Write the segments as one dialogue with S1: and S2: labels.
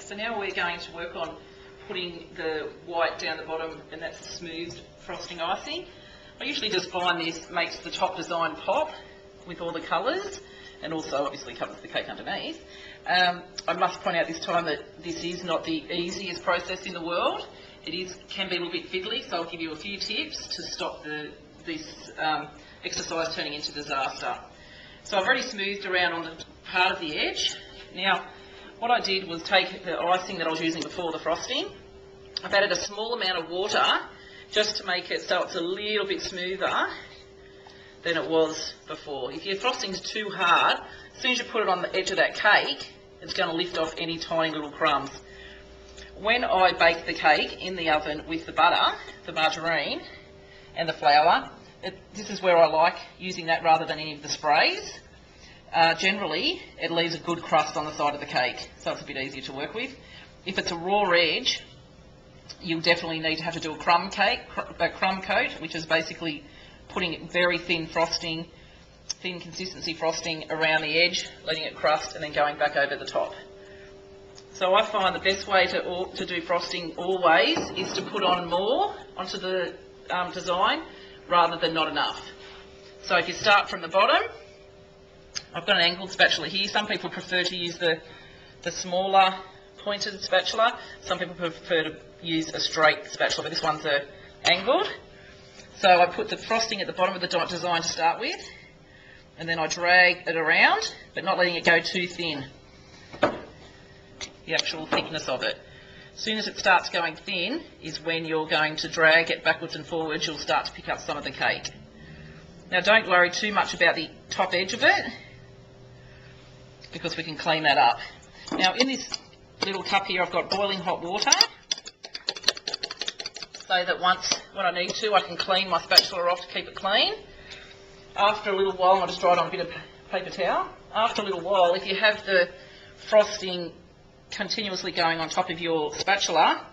S1: So now we're going to work on putting the white down the bottom, and that's the smooth frosting icing. I usually just find this makes the top design pop with all the colours, and also obviously covers the cake underneath. I must point out this time that this is not the easiest process in the world. It can be a little bit fiddly, so I'll give you a few tips to stop this exercise turning into disaster. So I've already smoothed around on the part of the edge. Now, what I did was take the icing that I was using before the frosting. I've added a small amount of water just to make it so it's a little bit smoother than it was before. If your frosting's too hard, as soon as you put it on the edge of that cake, it's going to lift off any tiny little crumbs. When I bake the cake in the oven with the butter, the margarine and the flour, this is where I like using that rather than any of the sprays. Generally, it leaves a good crust on the side of the cake, so it's a bit easier to work with. If it's a raw edge, you'll definitely need to have to do a crumb coat, which is basically putting very thin frosting, thin consistency frosting around the edge, letting it crust, and then going back over the top. So I find the best way to do frosting always is to put on more onto the design rather than not enough. So if you start from the bottom, I've got an angled spatula here. Some people prefer to use the smaller pointed spatula. Some people prefer to use a straight spatula, but this one's angled. So I put the frosting at the bottom of the design to start with, and then I drag it around, but not letting it go too thin, the actual thickness of it. As soon as it starts going thin is when you're going to drag it backwards and forwards. You'll start to pick up some of the cake. Now don't worry too much about the top edge of it, because we can clean that up. Now in this little cup here I've got boiling hot water, so that when I need to, I can clean my spatula off to keep it clean. After a little while, I'll just dry it on a bit of paper towel. After a little while, if you have the frosting continuously going on top of your spatula,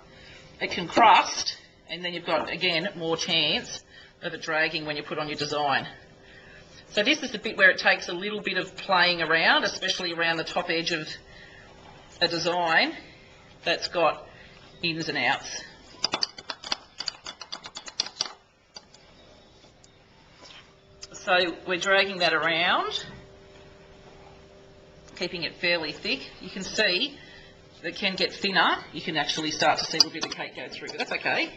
S1: it can crust, and then you've got, again, more chance of it dragging when you put on your design. So this is the bit where it takes a little bit of playing around, especially around the top edge of a design that's got ins and outs. So we're dragging that around, keeping it fairly thick. You can see that it can get thinner. You can actually start to see a little bit of the cake go through, but that's okay.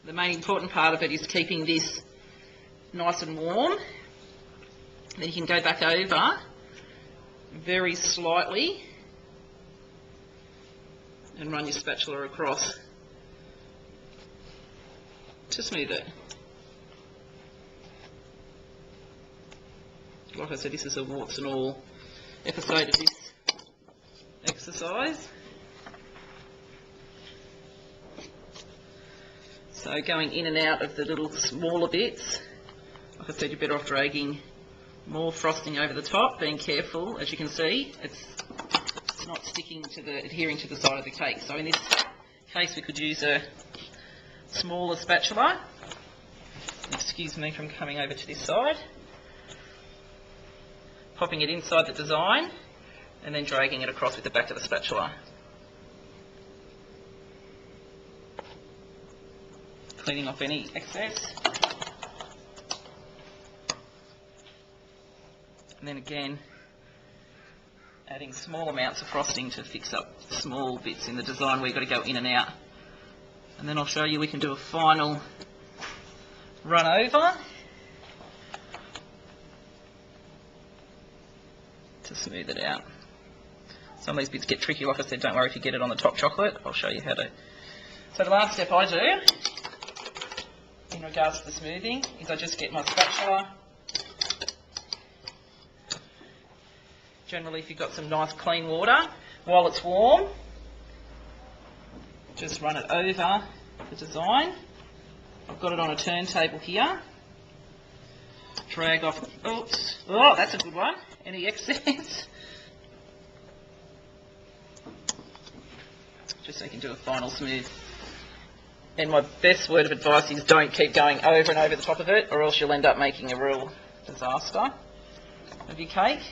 S1: The main important part of it is keeping this nice and warm. Then you can go back over very slightly and run your spatula across to smooth it. Like I said, this is a warts and all episode of this exercise. So going in and out of the little smaller bits. Like I said, you're better off dragging more frosting over the top, being careful. As you can see, it's not adhering to the side of the cake. So in this case, we could use a smaller spatula. Excuse me from coming over to this side. Popping it inside the design and then dragging it across with the back of the spatula. Cleaning off any excess. And then again, adding small amounts of frosting to fix up small bits in the design where you've got to go in and out. And then I'll show you we can do a final run over to smooth it out. Some of these bits get tricky. Like I said, don't worry if you get it on the top chocolate. I'll show you how to. So the last step I do in regards to the smoothing is I just get my spatula. Generally, if you've got some nice clean water, while it's warm, just run it over the design. I've got it on a turntable here. Drag off. Oops. Oh, that's a good one. Any excess. Just so you can do a final smooth. And my best word of advice is don't keep going over and over the top of it, or else you'll end up making a real disaster of your cake.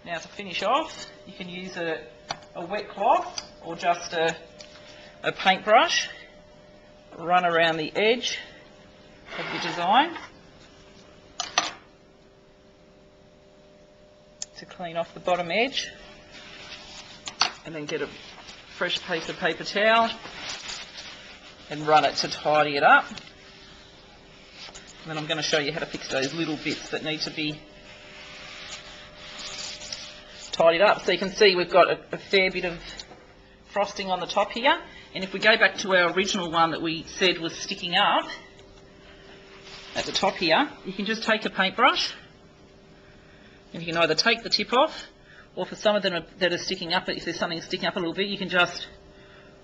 S1: Now to finish off, you can use a wet cloth or just a paintbrush, run around the edge of your design to clean off the bottom edge, and then get a fresh piece of paper towel and run it to tidy it up. And then I'm going to show you how to fix those little bits that need to be tidied up. So you can see we've got a fair bit of frosting on the top here, and if we go back to our original one that we said was sticking up at the top here, you can just take a paintbrush and you can either take the tip off, or for some of them that are sticking up, if there's something sticking up a little bit, you can just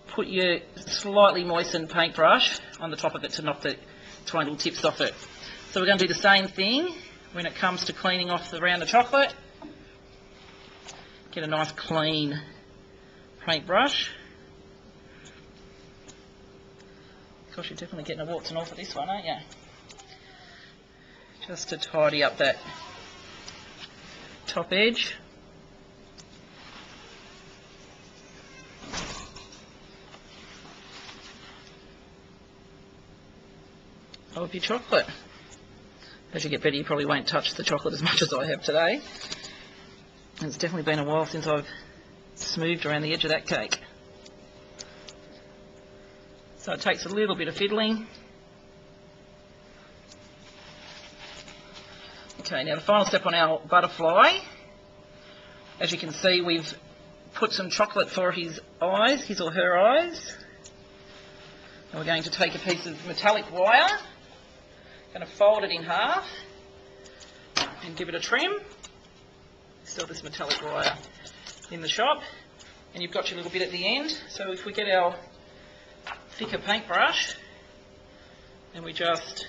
S1: put your slightly moistened paintbrush on the top of it to knock the tiny little tips off it. So we're going to do the same thing when it comes to cleaning off around the chocolate. Get a nice clean paintbrush. Of course, you're definitely getting a warts and all for this one, aren't you? Just to tidy up that top edge. Of your chocolate. As you get better, you probably won't touch the chocolate as much as I have today. And it's definitely been a while since I've smoothed around the edge of that cake. So it takes a little bit of fiddling. Okay, now the final step on our butterfly. As you can see, we've put some chocolate for his eyes, his or her eyes. And we're going to take a piece of metallic wire, going to fold it in half and give it a trim. Sell this metallic wire in the shop, and you've got your little bit at the end. So if we get our thicker paintbrush and we just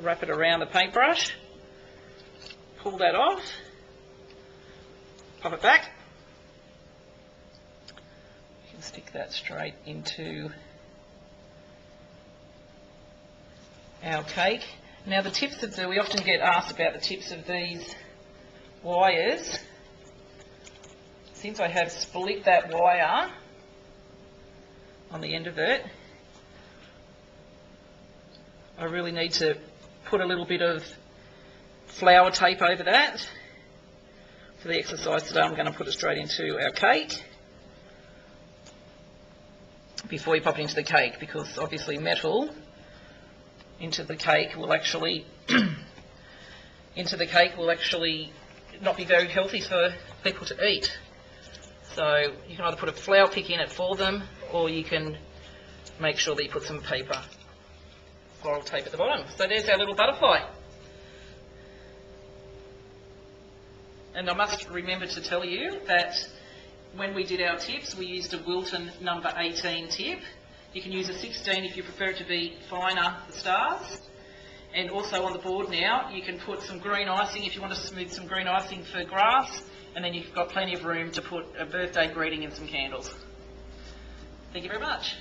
S1: wrap it around the paintbrush, pull that off, pop it back. You can stick that straight into our cake. Now the tips of we often get asked about the tips of these wires. Since I have split that wire on the end of it, I really need to put a little bit of flour tape over that. For the exercise today, I'm going to put it straight into our cake before you pop it into the cake, because obviously metal into the cake will actually not be very healthy for people to eat. So you can either put a flour pick in it for them, or you can make sure that you put some floral tape at the bottom. So there's our little butterfly. And I must remember to tell you that when we did our tips, we used a Wilton number 18 tip. You can use a 16 if you prefer it to be finer, the stars. And also on the board now, you can put some green icing if you want to smooth some green icing for grass. And then you've got plenty of room to put a birthday greeting and some candles. Thank you very much.